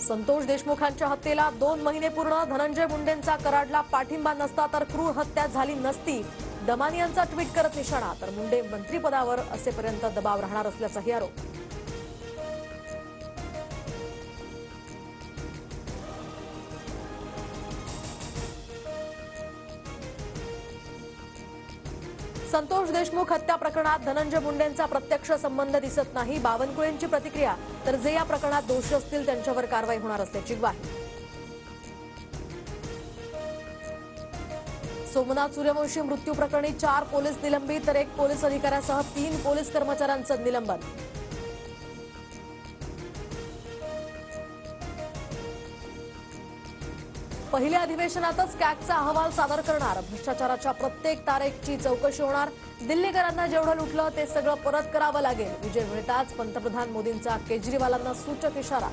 संतोष देशमुखांच्या हत्येला 2 महिने पूर्ण. धनंजय मुंडेंचा कराडला पाठिंबा नसता तर क्रूर हत्या झाली नसती. दमानी यांचा ट्विट करत निशाणा. तर मुंडे मंत्रिपदावर असेपर्यंत दबाव राहणार असल्याचाही आरोप. संतोष देशमुख हत्या प्रकरणात धनंजय मुंडेंचा प्रत्यक्ष संबंध दिसत नाही. बावनकुळेंची प्रतिक्रिया. तर जे या प्रकरणात दोषी असतील त्यांच्यावर कारवाई होणार असल्याची ग्वाही. सोमनाथ सूर्यवंशी मृत्यू प्रकरणी 4 पोलीस निलंबित तर 1 पोलीस अधिकाऱ्यासह 3 पोलीस कर्मचाऱ्यांचं निलंबन. पहिल्या अधिवेशनातच कॅगचा अहवाल सादर करणार. भ्रष्टाचाराच्या प्रत्येक तारेखची चौकशी होणार. दिल्लीकरांना जेवढं लुटलं ते सगळं परत करावं लागेल. विजय मिळताच पंतप्रधान मोदींचा केजरीवालांना सूचक इशारा.